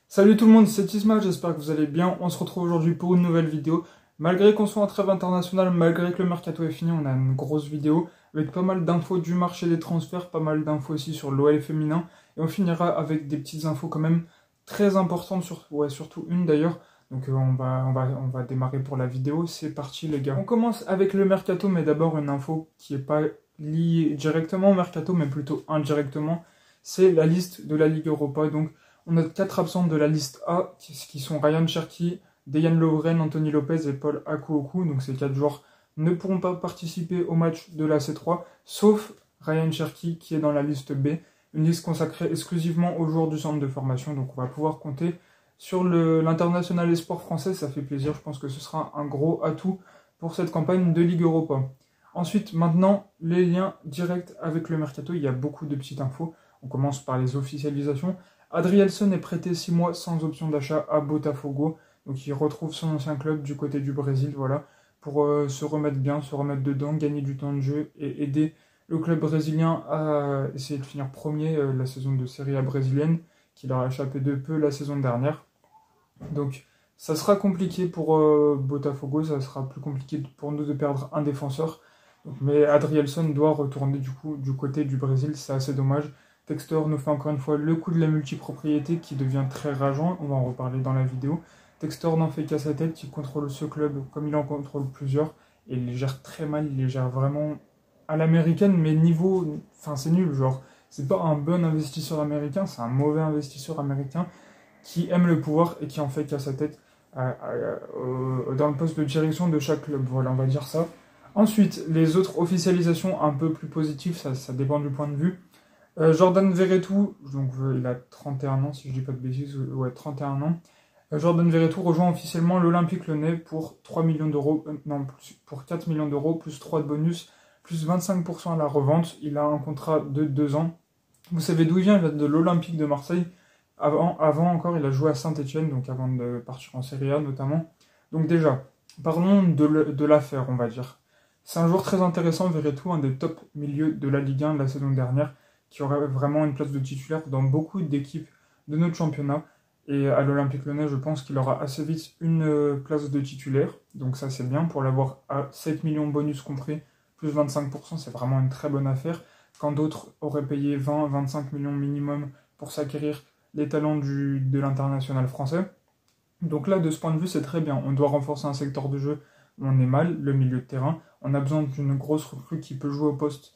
Salut tout le monde, c'est Isma, j'espère que vous allez bien. On se retrouve aujourd'hui pour une nouvelle vidéo. Malgré qu'on soit en trêve internationale, malgré que le mercato est fini, on a une grosse vidéo avec pas mal d'infos du marché des transferts, pas mal d'infos aussi sur l'OL féminin. Et on finira avec des petites infos quand même très importantes, surtout une d'ailleurs. Donc on va démarrer pour la vidéo, c'est parti les gars. On commence avec le mercato, mais d'abord une info qui n'est pas liée directement au mercato, mais plutôt indirectement. C'est la liste de la Ligue Europa, donc on a 4 absents de la liste A, qui sont Ryan Cherki, Dejan Lovren, Anthony Lopez et Paul Akuoku. Donc ces 4 joueurs ne pourront pas participer au match de la C3, sauf Ryan Cherki qui est dans la liste B, une liste consacrée exclusivement aux joueurs du centre de formation. Donc on va pouvoir compter sur l'international espoir français, ça fait plaisir, je pense que ce sera un gros atout pour cette campagne de Ligue Europa. Ensuite, maintenant, les liens directs avec le mercato, il y a beaucoup de petites infos. On commence par les officialisations. Adrielson est prêté 6 mois sans option d'achat à Botafogo, donc il retrouve son ancien club du côté du Brésil, voilà, pour se remettre bien, se remettre dedans, gagner du temps de jeu et aider le club brésilien à essayer de finir premier la saison de Serie A brésilienne, qui leur a échappé de peu la saison dernière. Donc ça sera compliqué pour Botafogo, ça sera plus compliqué pour nous de perdre un défenseur, mais Adrielson doit retourner du coup du côté du Brésil, c'est assez dommage. Textor nous fait encore une fois le coup de la multipropriété qui devient très rageant, on va en reparler dans la vidéo. Textor n'en fait qu'à sa tête, il contrôle ce club comme il en contrôle plusieurs, et il les gère très mal, il les gère vraiment à l'américaine, mais niveau... Enfin c'est nul, genre, c'est pas un bon investisseur américain, c'est un mauvais investisseur américain qui aime le pouvoir et qui en fait qu'à sa tête dans le poste de direction de chaque club, voilà, on va dire ça. Ensuite, les autres officialisations un peu plus positives, ça dépend du point de vue. Jordan Verretou, donc il a 31 ans, si je dis pas de bêtises, ouais, 31 ans. Jordan Verretou rejoint officiellement l'Olympique Lyonnais pour 3 millions d'euros, non, pour 4 millions d'euros, plus 3 de bonus, plus 25% à la revente. Il a un contrat de 2 ans. Vous savez d'où il vient de l'Olympique de Marseille. Avant encore, il a joué à Saint-Etienne, donc avant de partir en Serie A notamment. Donc déjà, parlons de l'affaire, on va dire. C'est un joueur très intéressant, Verretou, un des top milieux de la Ligue 1 de la saison dernière, qui aurait vraiment une place de titulaire dans beaucoup d'équipes de notre championnat. Et à l'Olympique Lyonnais, je pense qu'il aura assez vite une place de titulaire. Donc ça, c'est bien. Pour l'avoir à 7 millions bonus compris, plus 25%, c'est vraiment une très bonne affaire. Quand d'autres auraient payé 20-25 millions minimum pour s'acquérir les talents de l'international français. Donc là, de ce point de vue, c'est très bien. On doit renforcer un secteur de jeu où on est mal, le milieu de terrain. On a besoin d'une grosse recrue qui peut jouer au poste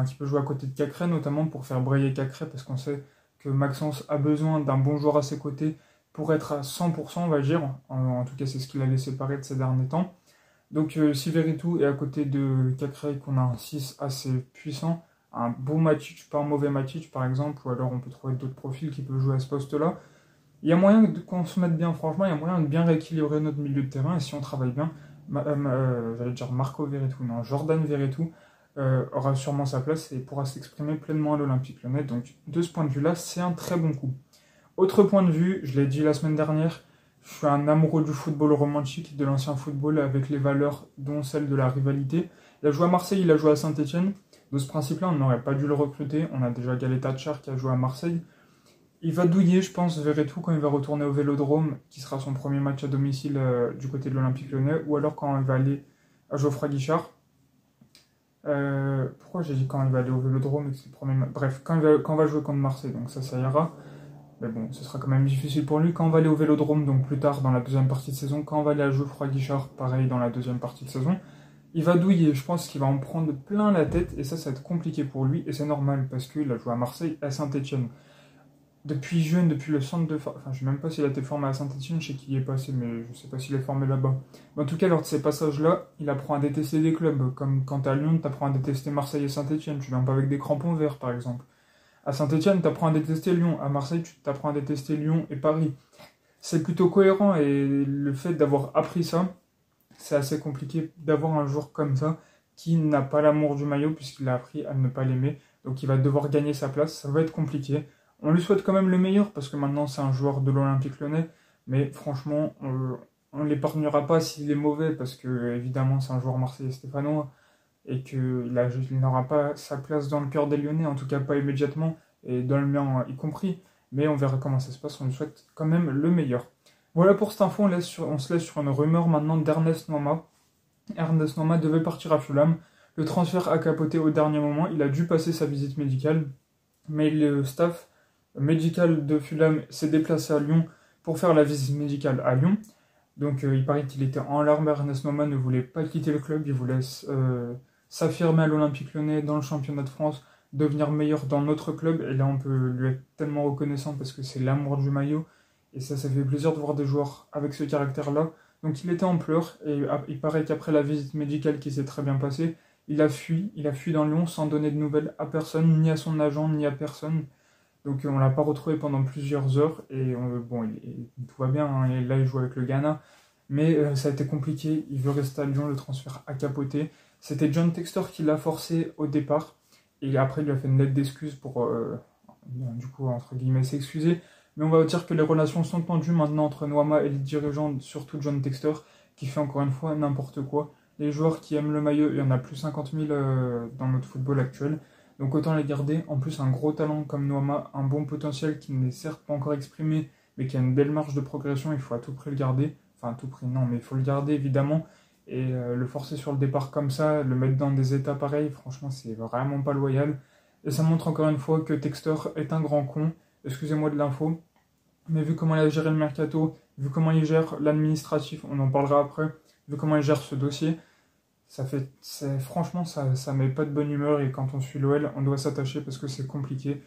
qui peut jouer à côté de Cacré, notamment pour faire briller Cacré, parce qu'on sait que Maxence a besoin d'un bon joueur à ses côtés pour être à 100%, on va dire. En tout cas, c'est ce qu'il a laissé paraître ces derniers temps. Donc, si Verretou est à côté de Cacré, qu'on a un 6 assez puissant, un bon Matic, pas un mauvais Matic, par exemple, ou alors on peut trouver d'autres profils qui peuvent jouer à ce poste-là. Il y a moyen qu'on se mette bien, franchement, il y a moyen de bien rééquilibrer notre milieu de terrain, et si on travaille bien, j'allais dire Marco Verretou, non, Jordan Verretou, aura sûrement sa place et pourra s'exprimer pleinement à l'Olympique Lyonnais. Donc de ce point de vue-là, c'est un très bon coup. Autre point de vue, je l'ai dit la semaine dernière, je suis un amoureux du football romantique, de l'ancien football avec les valeurs dont celle de la rivalité. Il a joué à Marseille, il a joué à Saint-Etienne. De ce principe-là, on n'aurait pas dû le recruter. On a déjà Galet Hatchar qui a joué à Marseille. Il va douiller, je pense, Verretou quand il va retourner au Vélodrome, qui sera son premier match à domicile du côté de l'Olympique Lyonnais, ou alors quand il va aller à Geoffroy Guichard. Pourquoi j'ai dit quand il va aller au Vélodrome et que c'est le premier match. Bref, quand on va jouer contre Marseille, donc ça ira. Mais bon, ce sera quand même difficile pour lui. Quand on va aller au Vélodrome, donc plus tard dans la deuxième partie de saison, quand on va aller à Geoffroy Guichard, pareil dans la deuxième partie de saison, il va douiller. Je pense qu'il va en prendre plein la tête et ça va être compliqué pour lui. Et c'est normal parce qu'il a joué à Marseille et à Saint-Etienne. Depuis jeune, depuis le centre de formation, enfin je sais même pas s'il a été formé à Saint-Etienne, je sais qu'il y est passé, mais je sais pas s'il est formé là-bas. Mais en tout cas, lors de ces passages-là, il apprend à détester des clubs, comme quand t'es à Lyon, t'apprends à détester Marseille et Saint-Etienne, tu viens pas avec des crampons verts par exemple. À Saint-Etienne, t'apprends à détester Lyon, à Marseille, tu t'apprends à détester Lyon et Paris. C'est plutôt cohérent et le fait d'avoir appris ça, c'est assez compliqué d'avoir un joueur comme ça qui n'a pas l'amour du maillot puisqu'il a appris à ne pas l'aimer, donc il va devoir gagner sa place, ça va être compliqué. On lui souhaite quand même le meilleur parce que maintenant c'est un joueur de l'Olympique Lyonnais, mais franchement, on ne l'épargnera pas s'il est mauvais parce que évidemment c'est un joueur marseillais stéphanois et qu'il n'aura pas sa place dans le cœur des Lyonnais, en tout cas pas immédiatement, et dans le mien y compris. mais on verra comment ça se passe, on lui souhaite quand même le meilleur. Voilà pour cette info, on se laisse sur une rumeur maintenant d'Ernest Noima. Ernest Noima devait partir à Fulham, le transfert a capoté au dernier moment, il a dû passer sa visite médicale, mais le staff médical de Fulham s'est déplacé à Lyon pour faire la visite médicale à Lyon. Donc il paraît qu'il était en larmes, Ernest Noima ne voulait pas quitter le club, il voulait s'affirmer à l'Olympique Lyonnais dans le championnat de France, devenir meilleur dans notre club, et là on peut lui être tellement reconnaissant parce que c'est l'amour du maillot, et ça fait plaisir de voir des joueurs avec ce caractère-là. Donc il était en pleurs, et il paraît qu'après la visite médicale qui s'est très bien passée, il a fui dans Lyon sans donner de nouvelles à personne, ni à son agent, ni à personne. Donc on l'a pas retrouvé pendant plusieurs heures, et bon, tout va bien, hein, et là il joue avec le Ghana, mais ça a été compliqué, il veut rester à Lyon, le transfert a capoté. C'était John Textor qui l'a forcé au départ, et après il lui a fait une lettre d'excuse pour, du coup, entre guillemets, s'excuser. Mais on va dire que les relations sont tendues maintenant entre Noima et les dirigeants, surtout John Textor, qui fait encore une fois n'importe quoi. Les joueurs qui aiment le maillot, il y en a plus 50 000 dans notre football actuel. Donc autant les garder. En plus, un gros talent comme Noima, un bon potentiel qui n'est certes pas encore exprimé, mais qui a une belle marge de progression, il faut à tout prix le garder. Enfin, à tout prix, non, mais il faut le garder évidemment. Et le forcer sur le départ comme ça, le mettre dans des états pareils, franchement, c'est vraiment pas loyal. Et ça montre encore une fois que Textor est un grand con. Excusez-moi de l'info. Mais vu comment il a géré le mercato, vu comment il gère l'administratif, on en parlera après, vu comment il gère ce dossier, franchement, ça met pas de bonne humeur, et quand on suit l'OL, on doit s'attacher parce que c'est compliqué.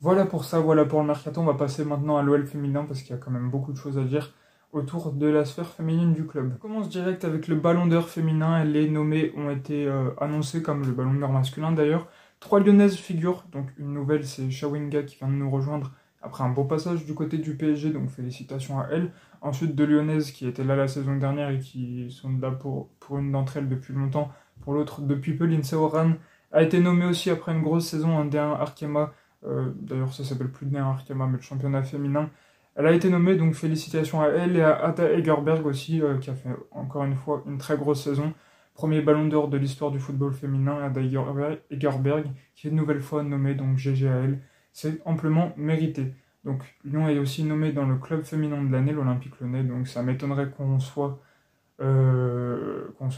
Voilà pour ça, voilà pour le mercato. On va passer maintenant à l'OL féminin parce qu'il y a quand même beaucoup de choses à dire autour de la sphère féminine du club. On commence direct avec le Ballon d'Or féminin. Les nommés ont été annoncés comme le Ballon d'Or masculin d'ailleurs. 3 Lyonnaises figurent, donc une nouvelle, c'est Chawinga qui vient de nous rejoindre après un beau passage du côté du PSG, donc félicitations à elle. Ensuite, deux Lyonnaises qui étaient là la saison dernière et qui sont là pour une d'entre elles depuis longtemps, pour l'autre depuis peu. Lindsay Horan a été nommée aussi après une grosse saison en D1 Arkema, d'ailleurs ça s'appelle plus D1 Arkema mais le championnat féminin. Elle a été nommée, donc félicitations à elle, et à Ada Egerberg aussi, qui a fait encore une fois une très grosse saison. Premier ballon d'or de l'histoire du football féminin, Ada Egerberg, qui est une nouvelle fois nommée, donc GG à elle. C'est amplement mérité. Donc Lyon est aussi nommé dans le club féminin de l'année, l'Olympique Lyonnais, donc ça m'étonnerait qu'on soit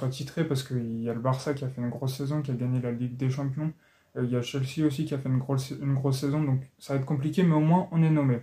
titré, parce qu'il y a le Barça qui a fait une grosse saison, qui a gagné la Ligue des Champions, il y a Chelsea aussi qui a fait une grosse saison, donc ça va être compliqué, mais au moins on est nommé.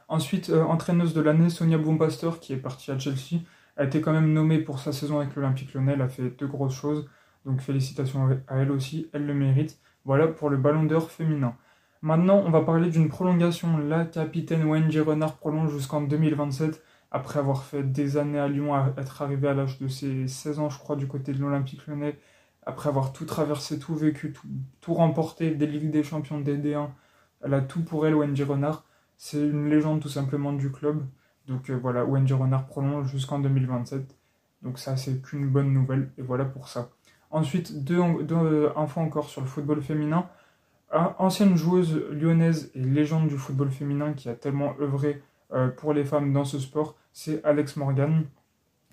Ensuite, entraîneuse de l'année, Sonia Bompastor, qui est partie à Chelsea, a été quand même nommée pour sa saison avec l'Olympique Lyonnais, elle a fait de grosses choses, donc félicitations à elle aussi, elle le mérite. Voilà pour le Ballon d'Or féminin. Maintenant, on va parler d'une prolongation. La capitaine Wendy Renard prolonge jusqu'en 2027, après avoir fait des années à Lyon, à être arrivée à l'âge de ses 16 ans, je crois, du côté de l'Olympique Lyonnais, après avoir tout traversé, tout vécu, tout remporté, des Ligues des Champions, des D1. Elle a tout pour elle, Wendy Renard. C'est une légende tout simplement du club. Donc voilà, Wendy Renard prolonge jusqu'en 2027. Donc ça, c'est qu'une bonne nouvelle, et voilà pour ça. Ensuite, deux infos encore sur le football féminin. Ancienne joueuse lyonnaise et légende du football féminin qui a tellement œuvré pour les femmes dans ce sport, c'est Alex Morgan.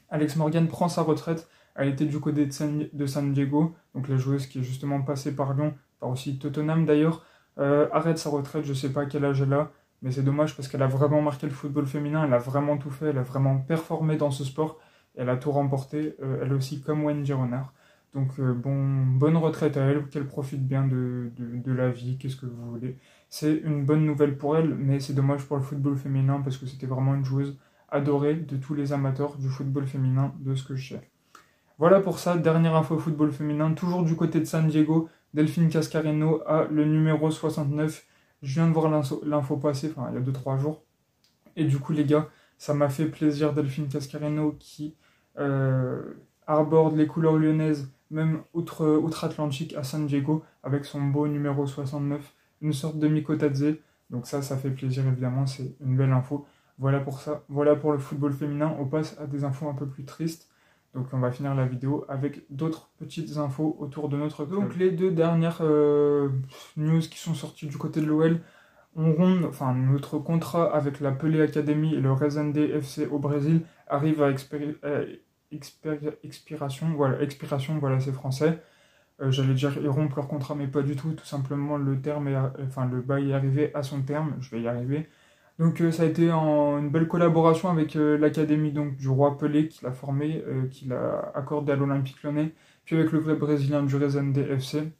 Alex Morgan prend sa retraite, elle était du côté de San Diego, donc la joueuse qui est justement passée par Lyon, par aussi Tottenham d'ailleurs, arrête sa retraite, je ne sais pas quel âge elle a, mais c'est dommage parce qu'elle a vraiment marqué le football féminin, elle a vraiment tout fait, elle a vraiment performé dans ce sport, elle a tout remporté, elle aussi comme Wendy Renard. Donc bonne retraite à elle, qu'elle profite bien de la vie, qu'est-ce que vous voulez. C'est une bonne nouvelle pour elle, mais c'est dommage pour le football féminin parce que c'était vraiment une joueuse adorée de tous les amateurs du football féminin, de ce que je sais. Voilà pour ça, dernière info football féminin, toujours du côté de San Diego, Delphine Cascarino a le numéro 69. Je viens de voir l'info passer, enfin il y a 2-3 jours. Et du coup les gars, ça m'a fait plaisir, Delphine Cascarino qui arbore les couleurs lyonnaises, même outre-Atlantique à San Diego, avec son beau numéro 69, une sorte de Mikotadze. Donc ça fait plaisir évidemment, c'est une belle info. Voilà pour ça, voilà pour le football féminin. On passe à des infos un peu plus tristes. Donc on va finir la vidéo avec d'autres petites infos autour de notre club. Donc les deux dernières news qui sont sorties du côté de l'OL, notre contrat avec la Pelé Academy et le Resende FC au Brésil arrive à expiration, voilà c'est français. J'allais dire ils rompent leur contrat, mais pas du tout. Tout simplement, le bail est arrivé à son terme. Je vais y arriver. Donc ça a été une belle collaboration avec l'académie donc du Roi Pelé qui l'a formé, qui l'a accordé à l'Olympique Lyonnais, puis avec le club brésilien du Resende FC.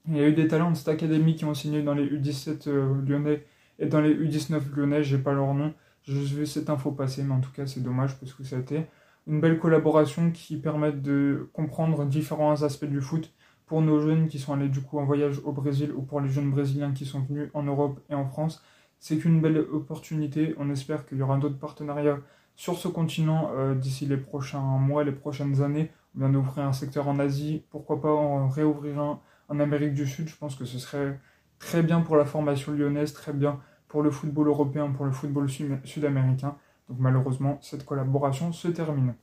Il y a eu des talents de cette académie qui ont signé dans les U17 lyonnais et dans les U19 lyonnais, j'ai pas leur nom. J'ai juste vu cette info passer, mais en tout cas c'est dommage parce que ça a été une belle collaboration qui permet de comprendre différents aspects du foot pour nos jeunes qui sont allés du coup en voyage au Brésil ou pour les jeunes brésiliens qui sont venus en Europe et en France. C'est qu'une belle opportunité. On espère qu'il y aura d'autres partenariats sur ce continent d'ici les prochains mois, les prochaines années. On vient d'ouvrir un secteur en Asie. Pourquoi pas en réouvrir un en Amérique du Sud? Je pense que ce serait très bien pour la formation lyonnaise, très bien pour le football européen, pour le football sud-américain. Donc malheureusement, cette collaboration se termine.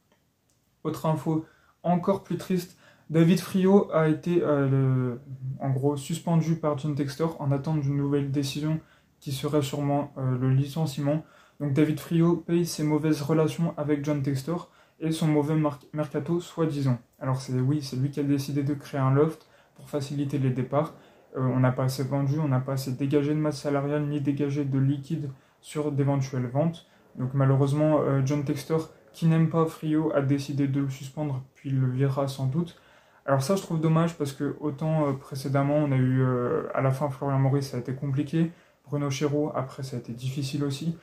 Autre info encore plus triste, David Friot a été en gros suspendu par John Textor en attente d'une nouvelle décision qui serait sûrement le licenciement. Donc David Friot paye ses mauvaises relations avec John Textor et son mauvais mercato soi-disant. Alors c'est lui qui a décidé de créer un loft pour faciliter les départs. On n'a pas assez vendu, on n'a pas assez dégagé de masse salariale ni dégagé de liquide sur d'éventuelles ventes. Donc malheureusement, John Textor, qui n'aime pas Friot, a décidé de le suspendre, puis il le virera sans doute. Alors ça, je trouve dommage parce que autant précédemment, on a eu à la fin Florian Maurice, ça a été compliqué. Bruno Chéreau, après, ça a été difficile aussi.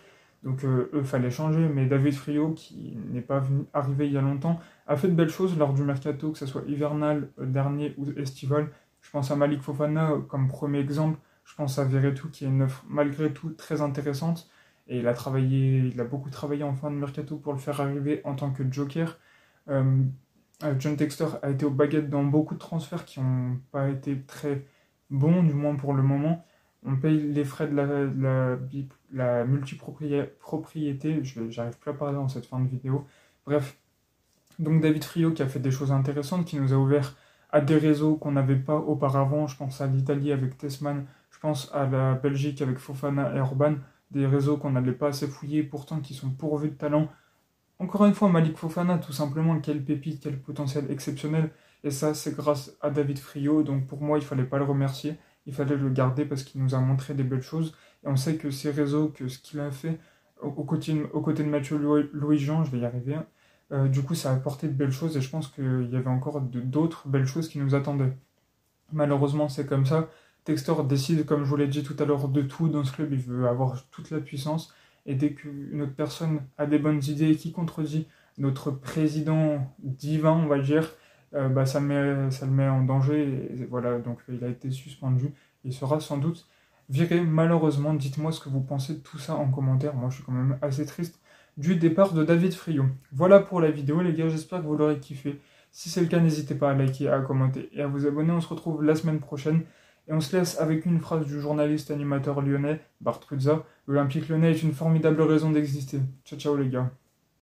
Donc eux, fallait changer. Mais David Friot, qui n'est pas arrivé il y a longtemps, a fait de belles choses lors du mercato, que ce soit hivernal, dernier ou estival. Je pense à Malik Fofana comme premier exemple. Je pense à Verretou, qui est une offre malgré tout très intéressante. Et il a beaucoup travaillé en fin de mercato pour le faire arriver en tant que joker. John Textor a été aux baguettes dans beaucoup de transferts qui n'ont pas été très bons, du moins pour le moment. On paye les frais de la multipropriété. J'arrive plus à parler dans cette fin de vidéo. Bref, donc David Friot qui a fait des choses intéressantes, qui nous a ouvert à des réseaux qu'on n'avait pas auparavant. Je pense à l'Italie avec Tessman, je pense à la Belgique avec Fofana et Orban, des réseaux qu'on n'allait pas assez fouiller, pourtant qui sont pourvus de talent. Encore une fois, Malik Fofana, tout simplement, quel pépite, quel potentiel exceptionnel. Et ça, c'est grâce à David Friot. Donc pour moi, il ne fallait pas le remercier. Il fallait le garder parce qu'il nous a montré des belles choses. Et on sait que ces réseaux, que ce qu'il a fait aux côtés de Mathieu Louis-Jean, je vais y arriver, du coup, ça a apporté de belles choses. Et je pense qu'il y avait encore d'autres belles choses qui nous attendaient. Malheureusement, c'est comme ça. Textor décide, comme je vous l'ai dit tout à l'heure, de tout dans ce club. Il veut avoir toute la puissance. Et dès qu'une autre personne a des bonnes idées et qui contredit notre président divin, on va dire, ça le met en danger. Et voilà, donc il a été suspendu. Il sera sans doute viré, malheureusement. Dites-moi ce que vous pensez de tout ça en commentaire. Moi, je suis quand même assez triste du départ de David Friot. Voilà pour la vidéo, les gars. J'espère que vous l'aurez kiffé. Si c'est le cas, n'hésitez pas à liker, à commenter et à vous abonner. On se retrouve la semaine prochaine. Et on se laisse avec une phrase du journaliste animateur lyonnais, Bart Pruzza. L'Olympique Lyonnais est une formidable raison d'exister. Ciao, ciao les gars.